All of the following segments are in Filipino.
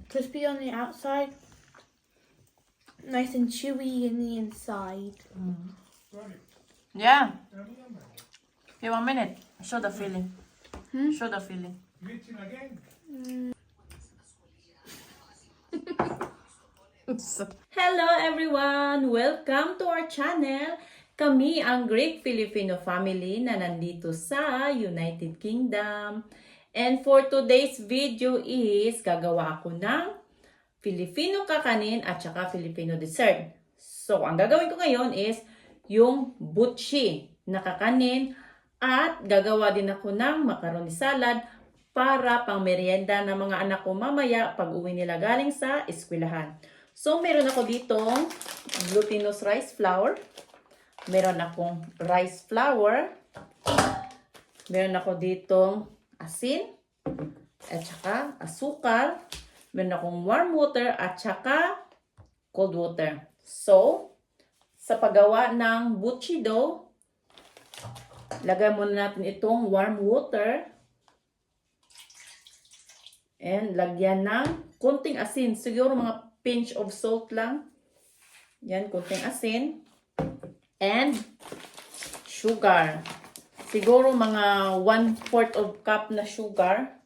Crispy on the outside, nice and chewy in the inside. Yeah. Okay, 1 minute. Show the feeling. Show the feeling. Hello everyone! Welcome to our channel. Kami ang Greek Filipino family na nandito sa United Kingdom. And for today's video is gagawa ako ng Filipino kakanin at saka Filipino dessert. So, ang gagawin ko ngayon is yung butchi na kakanin at gagawa din ako ng macaroni salad para pang merienda ng mga anak ko mamaya pag uwi nila galing sa eskwelahan. So, meron ako ditong glutinous rice flour. Meron akong rice flour. Meron ako ditong asin. At saka asukal. Meron akong warm water at saka cold water. So, sa paggawa ng butchi dough, lagay muna natin itong warm water. And lagyan ng konting asin. Siguro mga pinch of salt lang. Yan, konting asin. And sugar. Siguro mga 1/4 of cup na sugar.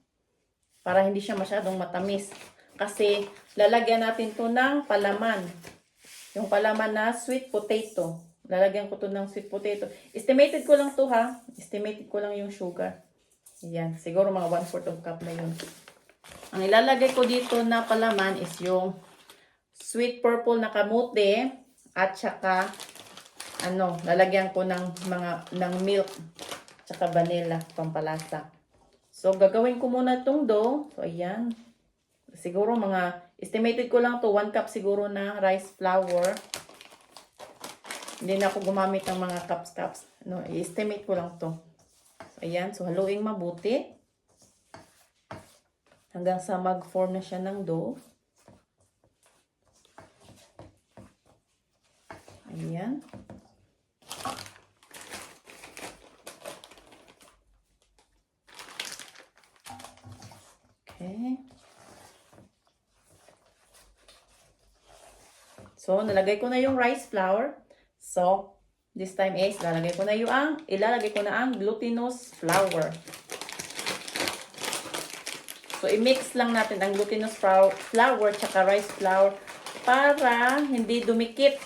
Para hindi siya masyadong matamis. Kasi lalagyan natin to ng palaman. Yung palaman na sweet potato. Lalagyan ko to ng sweet potato. Estimated ko lang to ha. Estimated ko lang yung sugar. Yan, siguro mga 1/4 of cup na yun. Ang ilalagay ko dito na palaman is yung sweet purple na kamote at saka lalagyan ko ng milk at saka vanilla pampalasa. So gagawin ko muna itong dough. So ayan. Siguro mga estimated ko lang to 1 cup siguro na rice flour. Hindi na ako gumamit ng mga cups. I-estimate ko lang to. So ayan, so haluin mabuti hanggang sa mag-form na siya ng dough. Ayan. Okay. So, nalagay ko na yung rice flour. So, this time is, ilalagay ko na ang glutinous flour. So, i-mix lang natin ang glutinous flour tsaka rice flour para hindi dumikit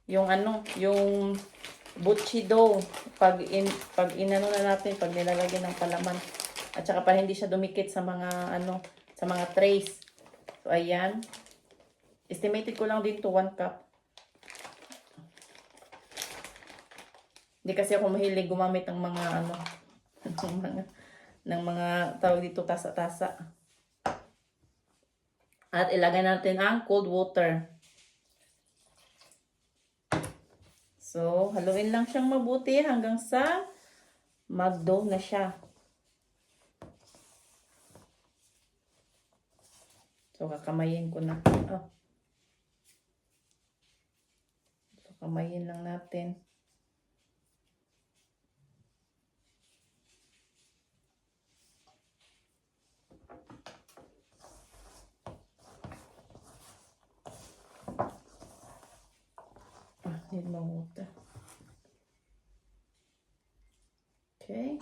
yung yung butchi dough pag inano na natin, pag nilalagyan ng palaman. At saka para hindi siya dumikit sa mga sa mga trays. So ayan. Estimated ko lang din to 1 cup. Hindi kasi ako mahilig gumamit ng mga ng mga tawag dito tasa-tasa. At ilagay natin ang cold water. So, haluin lang siyang mabuti hanggang sa mag-dough na siya. So, kakamayin ko na. So, kamayin lang natin. Need more water. Okay.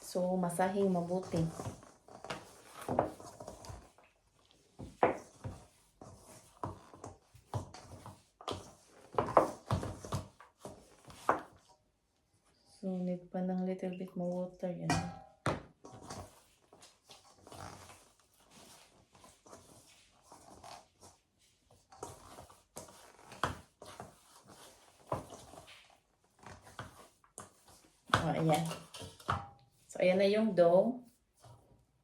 So, masahing mabuti. So, need pa ng little bit more water yan. Ayan. So, ayan na yung dough.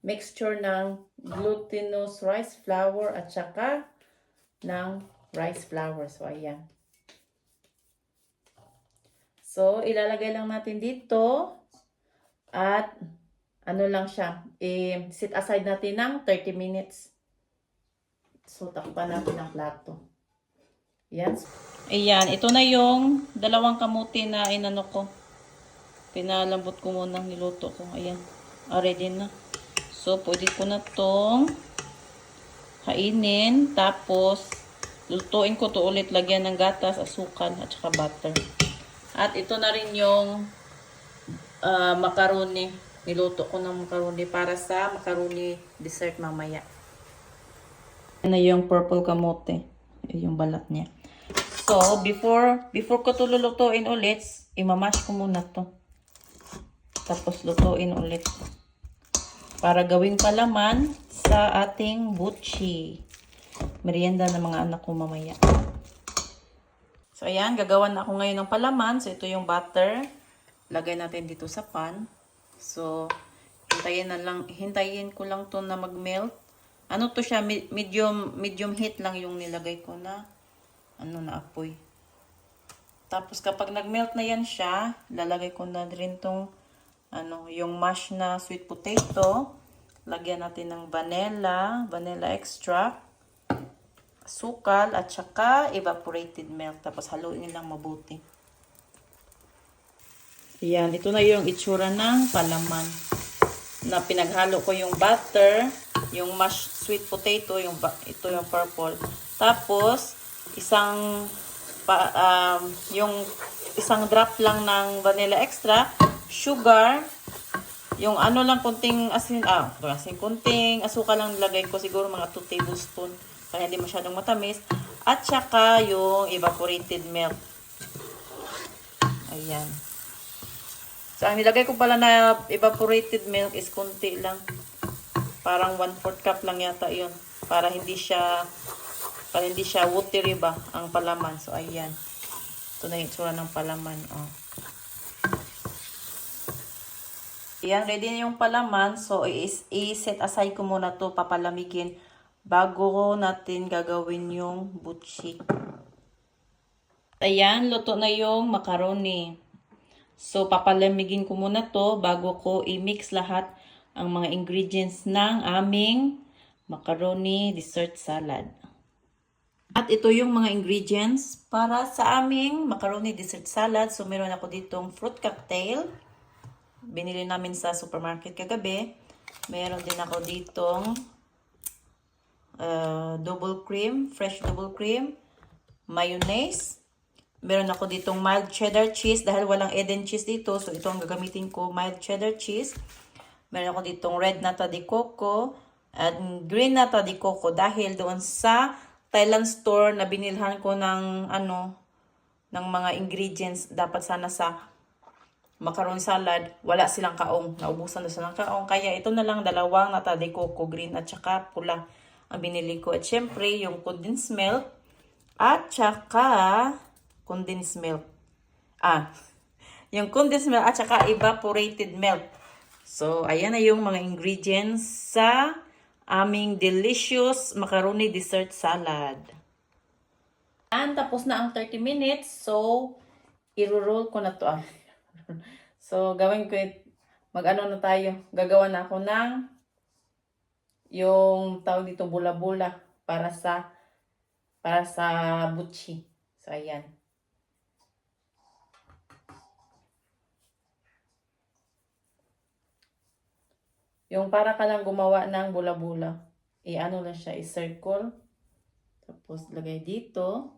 Mixture ng glutinous rice flour at saka ng rice flour. So, ayan. So, ilalagay lang natin dito. At, lang siya. Sit aside natin ng 30 minutes. So, takpan natin ang plato. Yan. Ayan, ito na yung dalawang kamuti na inano ko. Pinalambot ko muna, niluto ko. Ayan, ready na. So, pwede ko na tong kainin. Tapos, lutuin ko to ulit. Lagyan ng gatas, asukal, at saka butter. At ito na rin yung macaroni. Niluto ko ng macaroni para sa macaroni dessert mamaya. Yan na yung purple kamote. Yung balat niya. So, before ko to lulutuin ulit, imamash ko muna to. Tapos lutuin ulit. Para gawing palaman sa ating butchi. Merienda ng mga anak ko mamaya. So, ayan. Gagawa na ako ngayon ng palaman. So, ito yung butter. Lagay natin dito sa pan. So, hintayin ko lang to na mag-melt. Ano to siya? Medium heat lang yung nilagay ko na na apoy. Tapos kapag nag-melt na yan siya, lalagay ko na rin tong yung mash na sweet potato. Lagyan natin ng vanilla extract, asukal, at saka evaporated milk. Tapos haluin lang mabuti. Yan, ito na yung itsura ng palaman. Na pinaghalo ko yung butter, yung mashed sweet potato, ito yung purple. Tapos, yung isang drop lang ng vanilla extra, sugar, yung lang kunting kunting asukal lang nilagay ko, siguro mga 2 tablespoon para hindi masyadong matamis, at saka yung evaporated milk. Ayan. So, ang nilagay ko pala na evaporated milk is kunti lang. Parang 1/4 cup lang yata yun. Para hindi siya watery ba ang palaman. So, ayan. Ito na yung itsura ng palaman. Oh. Ayan, ready na yung palaman. So, i-set aside ko muna to, papalamigin bago natin gagawin yung butchi. Ayan, luto na yung macaroni. So, papalamigin ko muna to bago ko i-mix lahat ang mga ingredients ng aming macaroni dessert salad. At ito yung mga ingredients para sa aming macaroni dessert salad. So, meron ako ditong fruit cocktail. Binili namin sa supermarket kagabi. Meron din ako ditong fresh double cream, mayonnaise. Meron ako ditong mild cheddar cheese dahil walang Eden cheese dito. So, ito ang gagamitin ko, mild cheddar cheese. Meron ako ditong red nata de coco at green nata de coco dahil doon sa Thailand store na binilhan ko ng mga ingredients dapat sana sa macaroni salad, wala silang kaong. Naubusan na silang kaong. Kaya ito na lang, 2 nata de coco, green at saka pula ang binili ko. At syempre, yung condensed milk at saka condensed milk. Yung condensed milk at saka evaporated milk. So, ayan na yung mga ingredients sa aming delicious macaroni dessert salad. And tapos na ang 30 minutes. So, i-roll ko na to. So, gawin ko na tayo. Gagawa na ako ng yung tawag dito bula-bula para sa butchi. So, ayan. Yung para ka lang gumawa ng bula-bula. I-ano lang siya, i-circle. Tapos, lagay dito.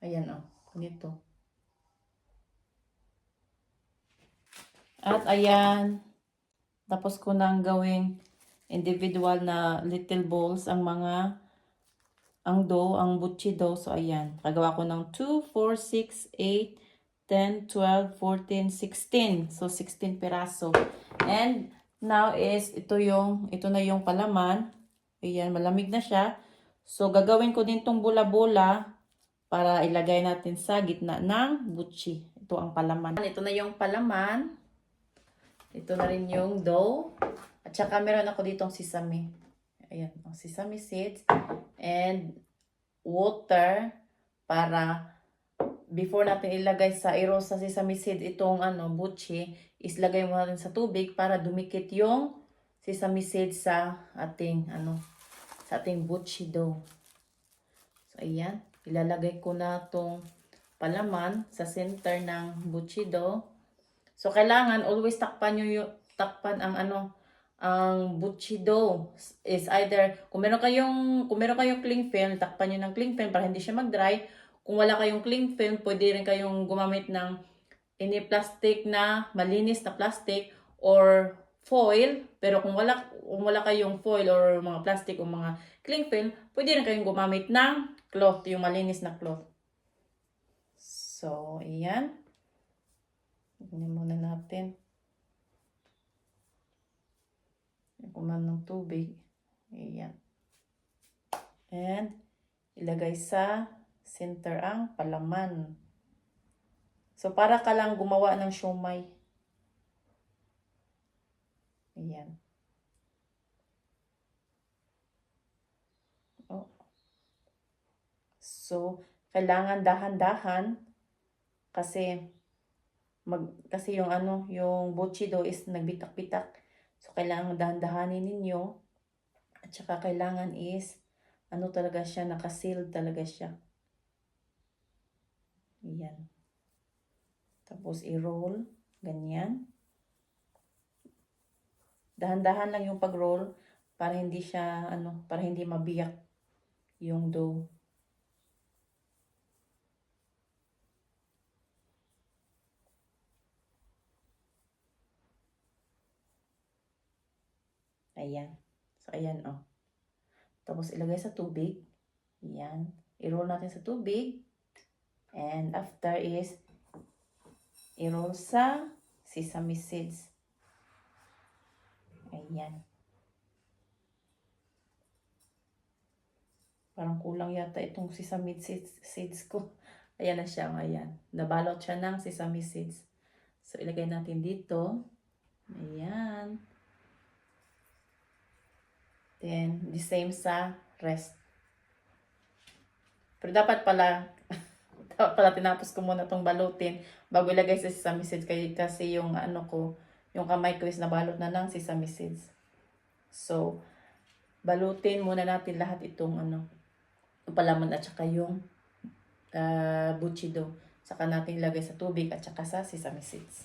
Ayan o. Ganito. At ayan. Tapos ko nang gawing individual na little balls ang dough, ang butchi dough. So, ayan. Kagawa ko ng 2, 4, 6, 8, 10, 12, 14, 16. So, 16 piraso. And, now is, ito na yung palaman. Ayan, malamig na siya. So, gagawin ko din tong bula-bula para ilagay natin sa gitna ng butchi. Ito ang palaman. Ito na yung palaman. Ito na rin yung dough. At saka meron ako ditong sesame. Ayan, sesame seeds. And water para before natin ilagay sa sesame seed itong butchi, islagay mo natin sa tubig para dumikit yung sesame seed sa ating sa ating buchi dough. So, ayan. Ilalagay ko na itong palaman sa center ng buchi dough. So, kailangan always takpan ang ang buchi dough is either, kung meron kayong cling film, takpan nyo ng cling film para hindi siya mag-dry. Kung wala kayong cling film, pwede rin kayong gumamit ng any plastic na, malinis na plastic or foil. Pero kung wala kayong foil or mga plastic o mga cling film, pwede rin kayong gumamit ng cloth, yung malinis na cloth. So, ayan. Tignan muna natin. Kuman ng tubig. Ayan. And, ilagay sa center ang palaman. So, para ka lang gumawa ng siomai. Ayan. Oh. So, kailangan dahan-dahan kasi yung buchi dough is nagbitak-bitak. So, kailangan dahan-dahanin ninyo. At saka kailangan is, talaga siya, nakasealed talaga siya. Ayan. Tapos, i-roll. Ganyan. Dahan-dahan lang yung pag-roll para hindi siya, para hindi mabiyak yung dough. Ayan. So, ayan, oh. Tapos, ilagay sa tubig. Ayan. I-roll natin sa tubig. And after is, i-roll sa sesame seeds. Ayan. Parang kulang yata itong sesame seeds ko. Ayan na siya, ayan. Nabalot siya ng sesame seeds. So, ilagay natin dito. Ayan. Then, the same sa rest. Pero dapat pala tinapos ko muna itong balutin bago ilagay sa sesame seeds. Kasi yung yung kamay ko is nabalot na ng sesame seeds. So, balutin muna natin lahat itong palaman at saka yung buchi dough. Saka natin ilagay sa tubig at saka sa sesame seeds.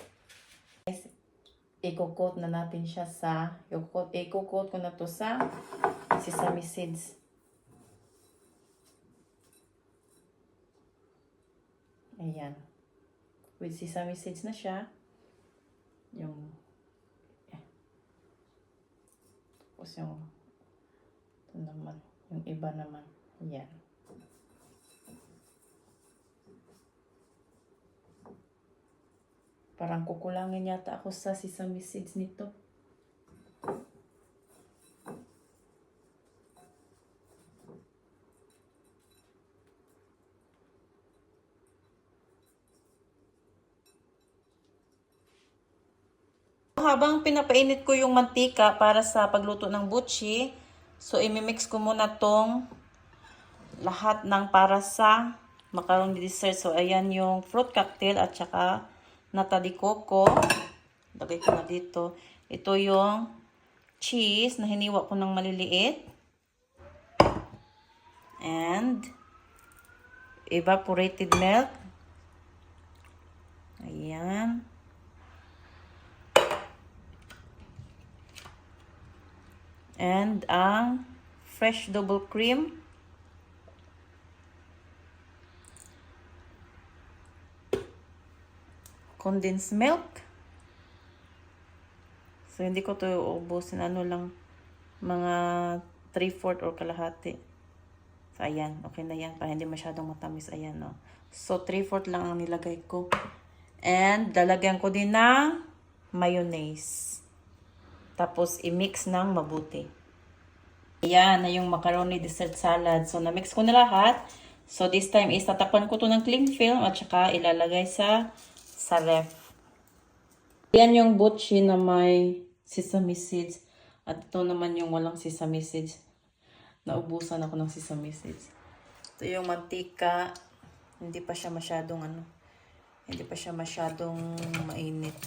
I-coat na natin siya i-coat ko na to sa sesame seeds. Ayan. With sesame seeds na siya. Tapos ito naman, yung iba naman. Ayan. Parang kukulangin yata ako sa sesame seeds nito. Habang pinapainit ko yung mantika para sa pagluto ng buchi, so imimix ko muna tong lahat ng para sa macaroni dessert. So ayan yung fruit cocktail at saka nata de coco. Lagay ko na dito. Ito yung cheese na hiniwa ko ng maliliit. And evaporated milk. Ayan. And ang fresh double cream. Condensed milk. So, hindi ko to ubusin. Lang, mga 3/4 or kalahati. So, ayan. Okay na yan. Para hindi masyadong matamis. Ayan, no. So, 3/4 lang ang nilagay ko. And, lalagyan ko din ng mayonnaise. Tapos, i-mix ng mabuti. Ayan na yung macaroni dessert salad. So, na-mix ko na lahat. So, this time is tatakpan ko to ng cling film at saka ilalagay sa ref. Yan yung buchi na may sesame seeds. At ito naman yung walang sesame seeds. Naubusan ako ng sesame seeds. Ito yung mantika. Hindi pa siya masyadong mainit.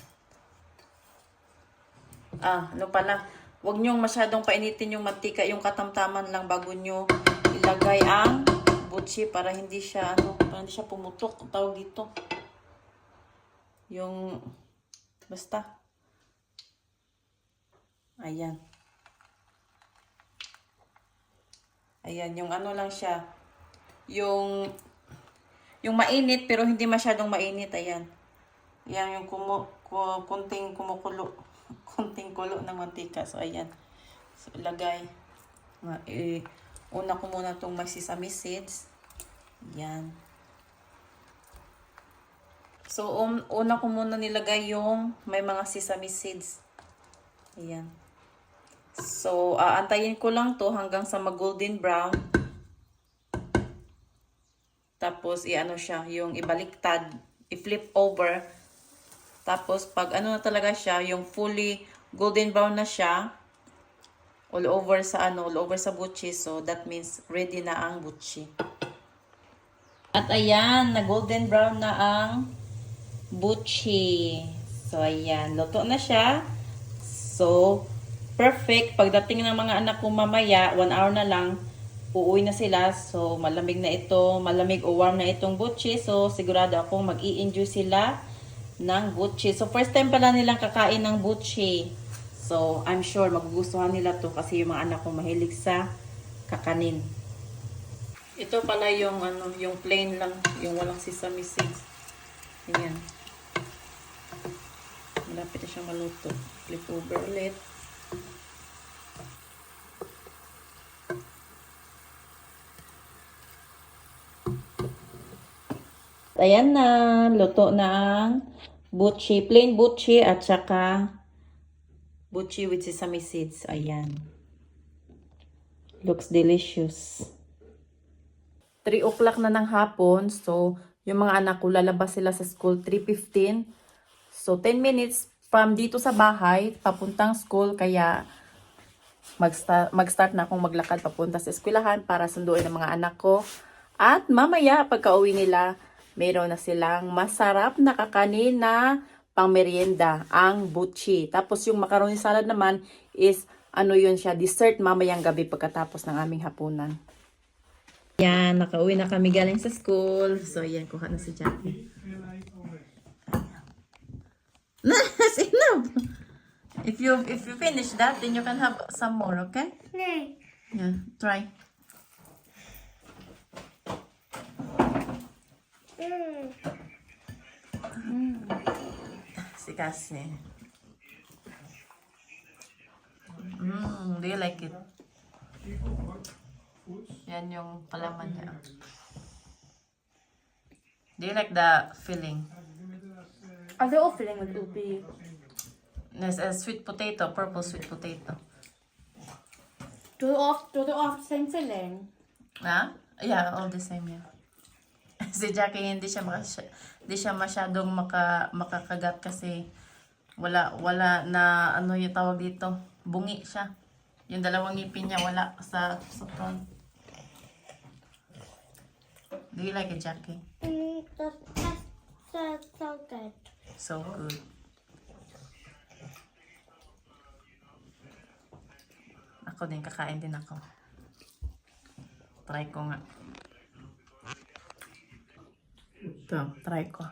Huwag nyong masyadong painitin yung mantika, yung katamtaman lang bago nyo ilagay ang butchi para hindi siya, para hindi siya pumutok. Ang tawag dito. Yung, basta. Ayan. Ayan, yung ano lang siya. Yung mainit pero hindi masyadong mainit. Ayan. Ayan yung kunting kumukulo. Kunting kulo ng mantika. So, ayan. So, ilagay. Una ko muna itong may sesame seeds. Ayan. So, una ko muna nilagay yung may mga sesame seeds. Ayan. So, aantayin ko lang to hanggang sa mag-golden brown. Tapos, i-ano siya, yung ibaliktad, i-flip over. Tapos, pag ano na talaga siya, yung fully golden brown na siya, all over sa butchi. So, that means ready na ang butchi. At ayan, na golden brown na ang butchi. So, ayan, luto na siya. So, perfect. Pagdating ng mga anak ko mamaya, 1 hour na lang, uuwi na sila. So, malamig na ito, malamig o warm na itong butchi. So, sigurado akong mag-i-enjoy sila ng butchi. So, first time pala nilang kakain ng butchi. So, I'm sure magugustuhan nila to kasi yung mga anak ko mahilig sa kakanin. Ito pala yung yung plain lang, yung walang sesame seeds. Ayan. Malapit na siyang maluto. Flip over ulit. Ayan na, luto na ang butchi, plain butchi at saka butchi with sesame seeds. Ayan. Looks delicious. 3 o'clock na ng hapon. So, yung mga anak ko lalabas sila sa school 3:15. So, 10 minutes from dito sa bahay papuntang school. Kaya mag-start na akong maglakad papunta sa eskwelahan para sunduin ang mga anak ko. At mamaya pagka-uwi nila, meron na silang masarap na kakanin na pang-merienda, ang butchi. Tapos yung macaroni salad naman is, yun siya, dessert mamayang gabi pagkatapos ng aming hapunan. Yan, nakauwi na kami galing sa school. So, yan, kuha na si Jackie. That's enough! If you finish that, then you can have some more, okay? Yeah, try. Si Cassie. Do you like it? Yan yung palaman niya. Do you like the filling? Are they all filling with ubi? There's a sweet potato, purple sweet potato. Do they all have the same filling? Ha? Yeah, all the same, yeah. Si Jackie hindi siya masyadong makakagat kasi wala na yung tawag dito, bungi siya. Yung dalawang ngipin niya wala sa front. Do you like it, Jackie? That's so good. So good. Ako din, kakain din ako. Try ko nga. Ito, try ko.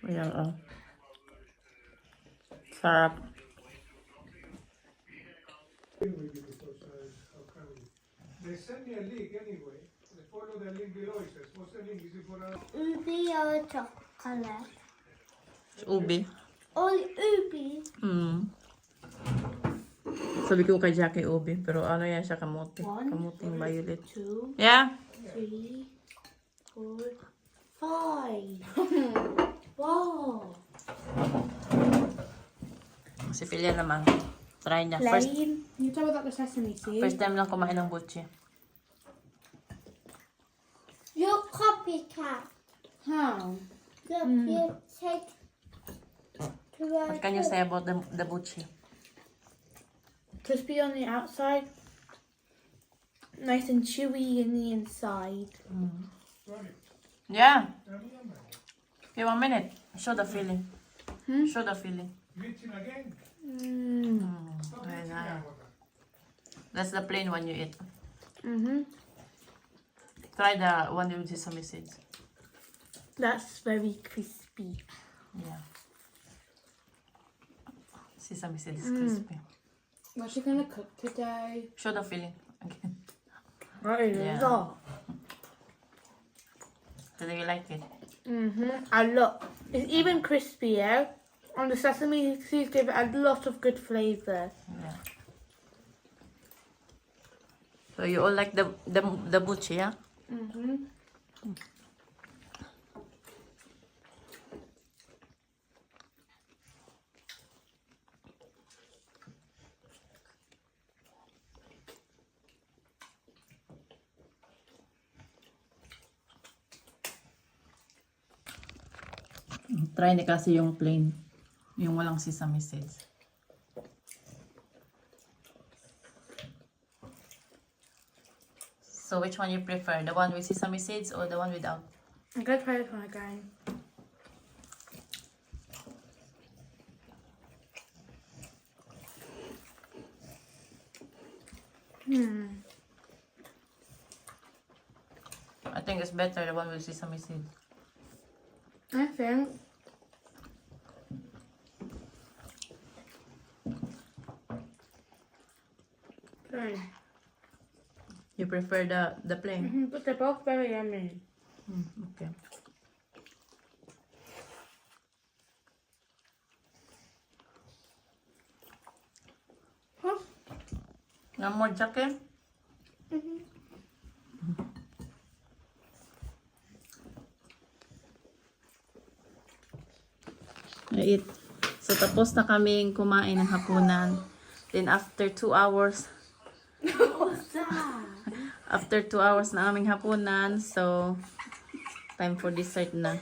Ayan, sarap. They send me a link anyway. They follow the link below. It says, what's the link? Is it for a... Ubi or chocolate? Ubi. All ubi. Sabi ko kay Jackie ubi, pero ano yan siya, kamote. 1, Kamuting violet. 2, Yeah. 3, 4, 5. Wow. Si Philia naman. Try niya. Plain. You talk about the sesame seeds. First time lang kumain ng butchi. You're copycat. How? Look, you take to What can you say about the butchi? Crispy on the outside, nice and chewy in the inside. Yeah. Okay, 1 minute. Show the filling. Show the filling. Vitsin again. Stop Very vitsin nice. אותה. That's the plain one you eat. Mm-hmm. Try the one with sesame seeds. That's very crispy. Yeah. Sesame seeds is crispy. What's she gonna cook today? Show the filling again. Yeah. So do you like it? A lot. It's even crispier. And the sesame seeds give it a lot of good flavour. Yeah. So you all like the buchi, yeah? Try ni kasi yung plain. Yung walang sesame seeds. So which one you prefer? The one with sesame seeds or the one without? I'm going to try this one again. I think it's better the one with sesame seeds. I think. Sorry. You prefer the plain? But they're both very yummy. Okay. Huh? No more jacket? Eat. So tapos na kaming kumain ng hapunan. Then after 2 hours, after 2 hours na aming hapunan, so time for dessert na.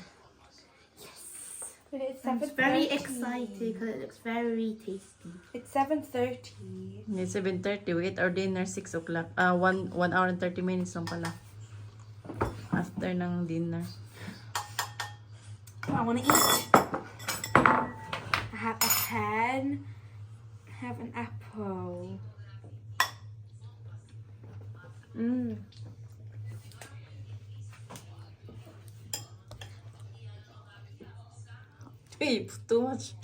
But it's I'm very excited because it looks very tasty. It's 7:30. It's 7:30. We ate our dinner 6 o'clock. 1 hour and 30 minutes lang pala. After ng dinner. I want to eat. I have a pen. I have an apple. Hey, too much.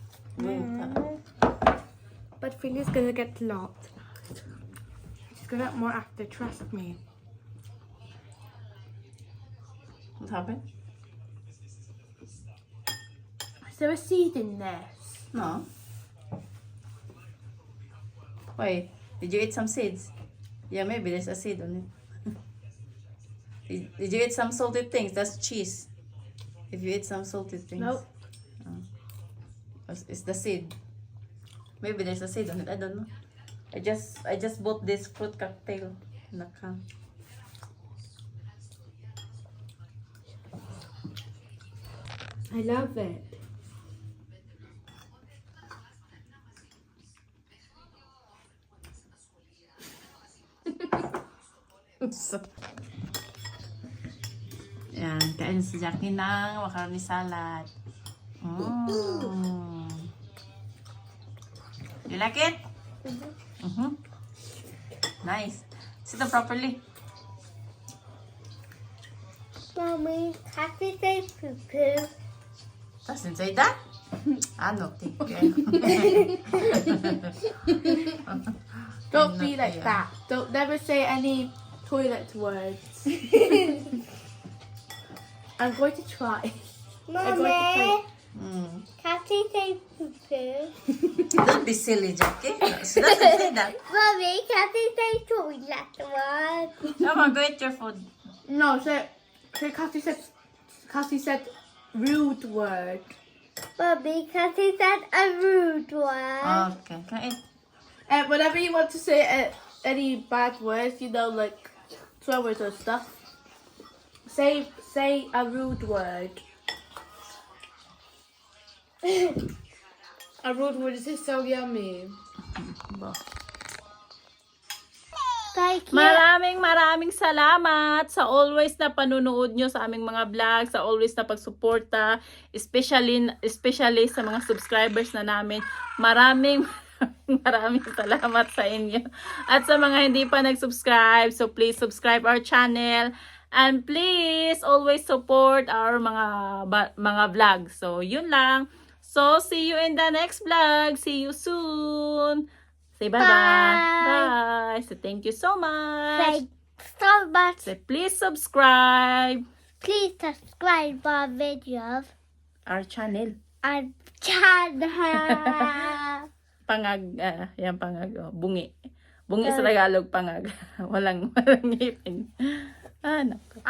But Philly's gonna get lots. She's gonna get more after, trust me. What happened? Is there a seed in this? No. Wait, did you eat some seeds? Yeah, maybe there's a seed on it. Did you eat some salted things? That's cheese. If you eat some salted things. Nope. It's the seed. Maybe there's a seed on it. I don't know. I just bought this fruit cocktail in the can. I love it. So, yan, kain si Jackie ng macaroni salad. You like it? Nice. Sit down properly. Mommy, happy day, poo-poo. Doesn't say that? Ano, take care. Don't be Not like here. that. Don't never say any toilet words. I'm going to try. Mommy, Mm. happy day, poo-poo. Don't be silly, Jackie. She doesn't say that. Mommy, happy day, toilet word. Come on, go eat your food. No, so Cassie said rude word. Mommy, Cassie said a rude word. Okay, can I eat? And whenever you want to say any bad words, you know, like swear words or stuff, say a rude word. A rude word is so yummy. Thank you. Maraming salamat sa always na panunood nyo sa aming mga vlog, sa always na pagsuporta, especially sa mga subscribers na namin. Maraming salamat sa inyo. At sa mga hindi pa nag-subscribe, so please subscribe our channel. And please always support our mga vlogs. So yun lang. So see you in the next vlog. See you soon. Say bye-bye. Bye. So thank you so much. Thank so much. So please subscribe Please subscribe our videos our channel. and channel. Pangag, bungi. Bungi sa Tagalog, pangag. walang ngipin. Naku.